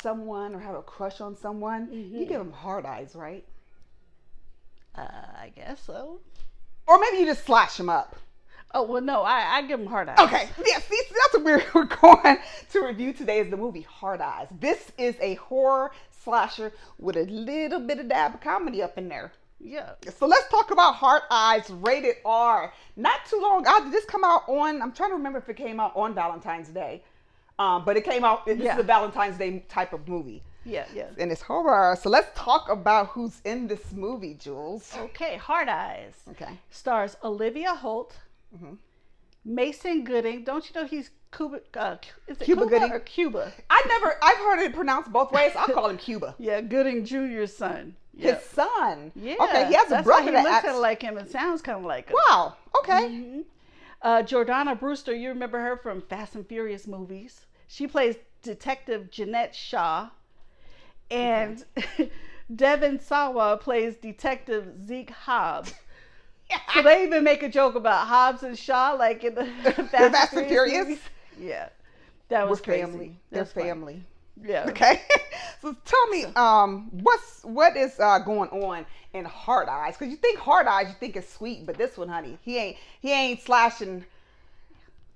someone or have a crush on someone, you give them hard eyes, right? I guess so. Or maybe you just slash them up. Oh, well, no, I give them hard eyes. Okay, yeah, see, that's what we're going to review today is the movie Hard Eyes. This is a horror slasher with a little bit of dab of comedy up in there. Yeah. So let's talk about Hard Eyes, rated R. Not too long ago. Did this come out on, I'm trying to remember if it came out on Valentine's Day. But it came out, this is a Valentine's Day type of movie. Yeah, yeah. And it's horror. So let's talk about who's in this movie, Jules. Okay, Hard Eyes. Okay. Stars Olivia Holt, Mason Gooding. Don't you know he's Cuba? Is it Cuba Gooding or Cuba? I've heard it pronounced both ways. I'll call him Cuba. Yeah, Gooding Jr.'s son. His son. Yeah. Okay, he has a brother that looks kind of like him and sounds kind of like him. Wow. Okay. Jordana Brewster, you remember her from Fast and Furious movies. She plays Detective Jeanette Shaw. And Devin Sawa plays Detective Zeke Hobbs. So they even make a joke about Hobbs and Shaw, like in the Fast and Furious movies. Yeah, that was crazy. Family. They're family. Yeah. Okay. So tell me, what is going on in Hard Eyes? Because you think Hard Eyes, you think it's sweet, but this one, honey, he ain't slashing.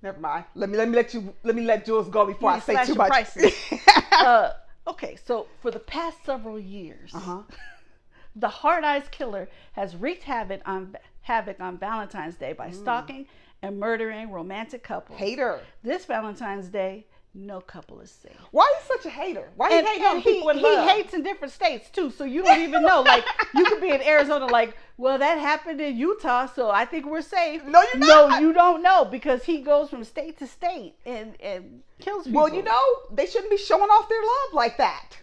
Never mind. Let me let Jules go before I say too much. Okay, so for the past several years, the Hard Eyes killer has wreaked havoc on Valentine's Day by stalking and murdering romantic couples. Hater. This Valentine's Day, no couple is safe. Why are you such a hater? Why you hate on people in love? He hates in different states too, so you don't even know. Like, you could be in Arizona, like, well, that happened in Utah, so I think we're safe. No, you're not. No, you don't know, because he goes from state to state and kills people. Well, you know, they shouldn't be showing off their love like that.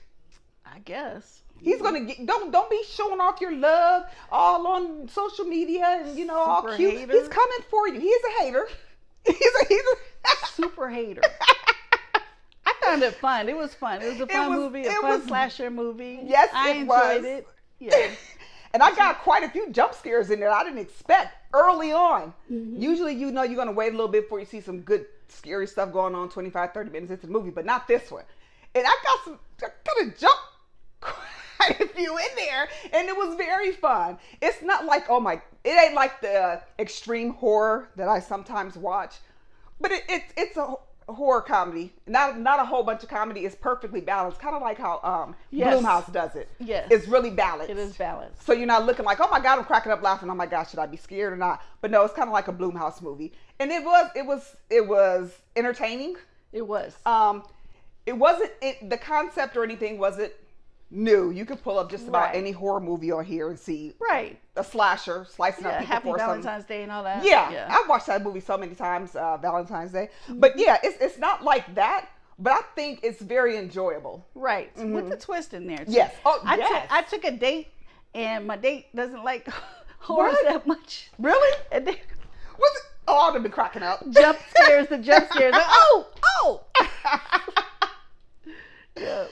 I guess. He's gonna get, don't be showing off your love all on social media and all cute. Hater. He's coming for you. He's a hater. He's a super hater. I found it fun. It was fun. It was a fun movie, a fun slasher movie. Yes, I enjoyed it. Yeah. And I got quite a few jump scares in there I didn't expect early on. Usually, you're going to wait a little bit before you see some good scary stuff going on 25, 30 minutes into the movie, but not this one. And I got a jump quite a few in there, and it was very fun. It's not like, it ain't like the extreme horror that I sometimes watch, but it's a horror comedy, not a whole bunch of comedy. It's perfectly balanced, kind of like how Blumhouse does it. Yes, it's really balanced. It is balanced, so you're not looking like, oh my god, I'm cracking up laughing, oh my gosh, should I be scared or not? But no, it's kind of like a Blumhouse movie, and it was entertaining. It was. It wasn't the concept or anything wasn't new. You could pull up just about any horror movie on here and see a slasher slicing up people Happy for Valentine's Day and all that. Yeah, I've watched that movie so many times, Valentine's Day. But yeah, it's not like that. But I think it's very enjoyable. Right, with the twist in there too. Yes. Oh, I took a date, and my date doesn't like horror that much. Really? And then, was it? Oh, I'd have been cracking up. The jump scares. Like, oh.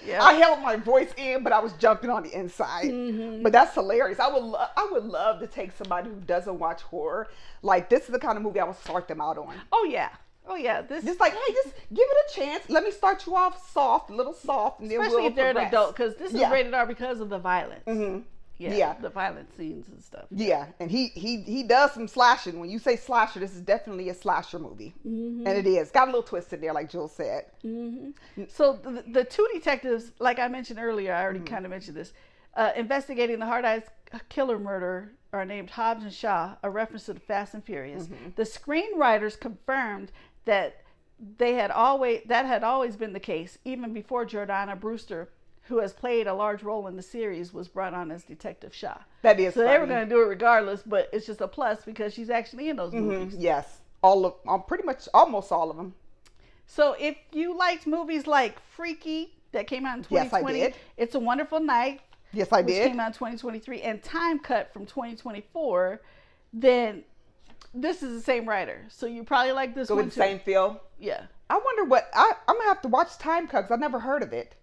Yeah. I held my voice in, but I was jumping on the inside. But that's hilarious. I would love to take somebody who doesn't watch horror. Like, this is the kind of movie I would start them out on. Oh yeah. Just like, hey, just give it a chance. Let me start you off soft, a little soft, and then especially if they're progress. an adult, because this is rated R because of the violence. Yeah, the violent scenes and stuff. Yeah, and he does some slashing. When you say slasher, this is definitely a slasher movie, and it is got a little twist in there, like Jules said. So the two detectives, like I mentioned earlier, I already kind of mentioned this, investigating the Hard Eyes killer murder are named Hobbs and Shaw, a reference to the Fast and Furious. The screenwriters confirmed that had always been the case, even before Jordana Brewster, who has played a large role in the series, was brought on as Detective Shaw. That is so funny. They were going to do it regardless, but it's just a plus because she's actually in those movies. Yes, pretty much almost all of them. So if you liked movies like Freaky that came out in 2020, yes, I did. It's a Wonderful Night, yes, I did, which came out in 2023, and Time Cut from 2024, then this is the same writer. So you probably like this one too. With the same feel. Yeah. I wonder what I'm gonna have to watch Time Cut because I've never heard of it.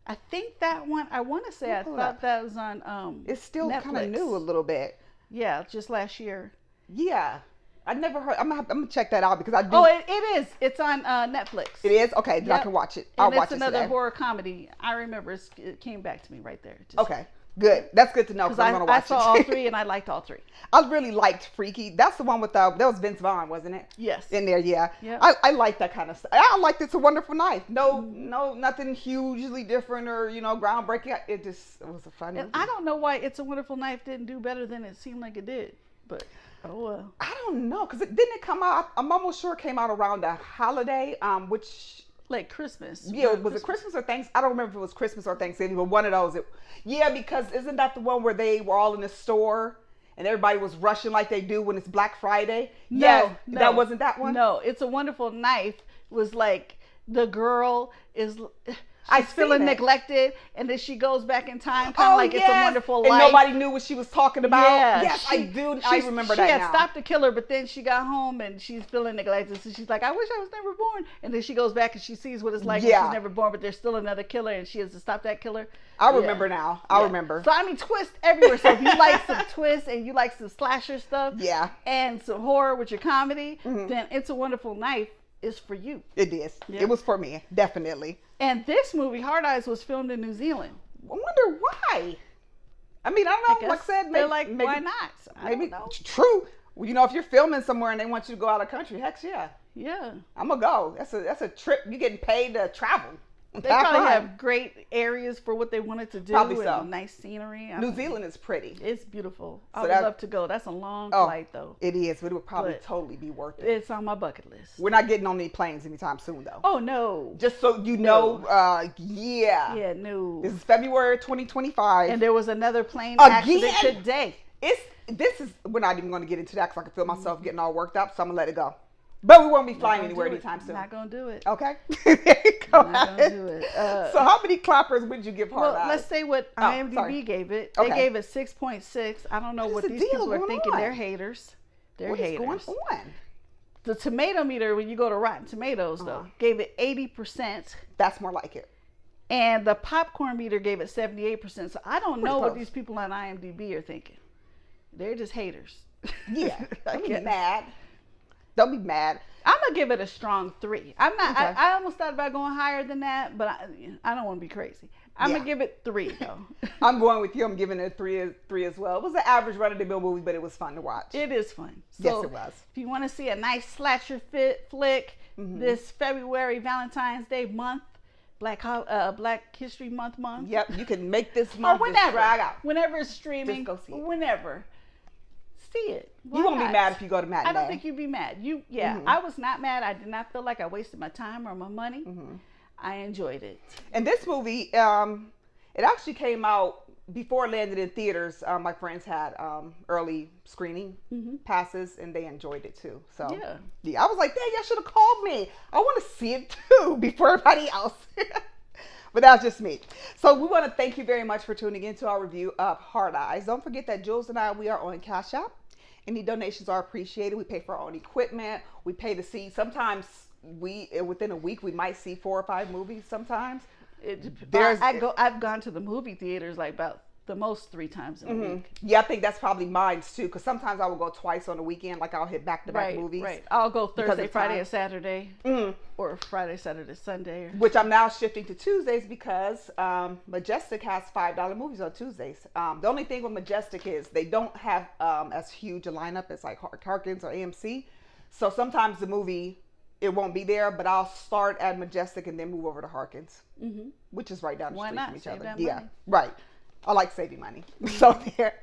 I think that one, I want to say, I thought that was on it's still Netflix. Kind of new a little bit. Yeah, just last year. Yeah. I never heard. I'm gonna check that out because I do. Oh, it is. It's on Netflix. It is? Okay, then I can watch it. I'll watch it today. It's another horror comedy. I remember it came back to me right there. Okay, good. That's good to know because I'm gonna watch it. I saw all three and I liked all three. I really liked Freaky. That's the one with that was Vince Vaughn, wasn't it? Yes. In there, yeah. Yeah. I like that kind of stuff. I liked It's a Wonderful Knife. No, nothing hugely different or groundbreaking. It was a fun movie. I don't know why It's a Wonderful Knife didn't do better than it seemed like it did, but oh well. I don't know because didn't it come out? I'm almost sure it came out around a holiday, which. Like Christmas. Yeah, was it Christmas or Thanksgiving? I don't remember if it was Christmas or Thanksgiving, but one of those. Because isn't that the one where they were all in the store and everybody was rushing like they do when it's Black Friday? No, that wasn't that one? No, It's a Wonderful Knife was like the girl is... She's feeling neglected, and then she goes back in time, kind of like It's a Wonderful Life. And nobody knew what she was talking about. Yeah, yes, I do. I remember that now. She had stopped the killer, but then she got home, and she's feeling neglected. So she's like, I wish I was never born. And then she goes back, and she sees what it's like when she's never born, but there's still another killer, and she has to stop that killer. I remember now. I remember. So, I mean, twist everywhere. So if you like some twists, and you like some slasher stuff, and some horror with your comedy, then It's a Wonderful Knife is for you. It is. Yeah. It was for me, definitely. And this movie, Hard Eyes, was filmed in New Zealand. I wonder why. I mean, I don't know. Like I said, maybe, why not? I don't know. True. Well, if you're filming somewhere and they want you to go out of country, heck yeah. Yeah. I'm gonna go. That's a trip. You're getting paid to travel. They probably have great areas for what they wanted to do. Probably so. And nice scenery. New Zealand is pretty. It's beautiful. I would love to go. That's a long flight, though. It is, but it would probably totally be worth it. It's on my bucket list. We're not getting on any planes anytime soon, though. Oh, no. Just so you know, Yeah, no. This is February 2025. And there was another plane accident today. We're not even going to get into that because I can feel myself getting all worked up, so I'm going to let it go. But we won't be flying anywhere anytime soon. Not going to do it. Okay. There you go. Not going to do it. So how many clappers would you give Hard Eyes? Let's say what IMDb gave it. They gave it 6.6. I don't know what these people are thinking. They're haters. What is going on? The tomato meter, when you go to Rotten Tomatoes, though, gave it 80%. That's more like it. And the popcorn meter gave it 78%. So I don't know what these people on IMDb are thinking. They're just haters. Yeah. Don't be mad. Don't be mad. I'm gonna give it a strong 3. I'm not. Okay. I almost thought about going higher than that, but I don't want to be crazy. I'm gonna give it 3 though. I'm going with you. I'm giving it a 3 as well. It was an average run-of-the-mill movie, but it was fun to watch. It is fun. So yes, it was. If you want to see a nice slasher flick this February Valentine's Day month, Black History Month. Yep, you can make this month or whenever, drag out. Whenever it's streaming. Just go see it. Whenever. See it. You won't be mad if you go to matinee. I don't think you'd be mad. I was not mad. I did not feel like I wasted my time or my money. I enjoyed it. And this movie, it actually came out before it landed in theaters. My friends had early screening passes, and they enjoyed it too. So I was like, dang, y'all should have called me. I want to see it too before everybody else. But that's just me. So we want to thank you very much for tuning in to our review of Hard Eyes. Don't forget that Jules and I, we are on Cash App. Any donations are appreciated. We pay for our own equipment. We pay to see. Sometimes within a week, we might see 4 or 5 movies sometimes. I've gone to the movie theaters like about the most 3 times in a week. Yeah, I think that's probably mine too. Because sometimes I will go twice on the weekend. Like I'll hit back-to-back movies. Right. I'll go Thursday, Friday, and Saturday, or Friday, Saturday, Sunday. Which I'm now shifting to Tuesdays because Majestic has $5 movies on Tuesdays. The only thing with Majestic is they don't have as huge a lineup as like Harkins or AMC. So sometimes the movie it won't be there, but I'll start at Majestic and then move over to Harkins, which is right down the street from each other. Yeah, right. I like saving money. So there.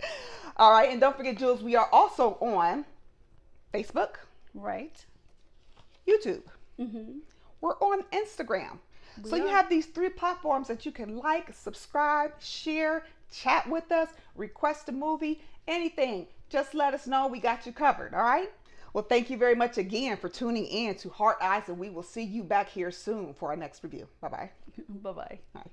All right. And don't forget, Jules, we are also on Facebook. Right. YouTube. We're on Instagram. So you have these 3 platforms that you can like, subscribe, share, chat with us, request a movie, anything. Just let us know. We got you covered. All right. Well, thank you very much again for tuning in to Hard Eyes, and we will see you back here soon for our next review. Bye-bye. Bye-bye. All right.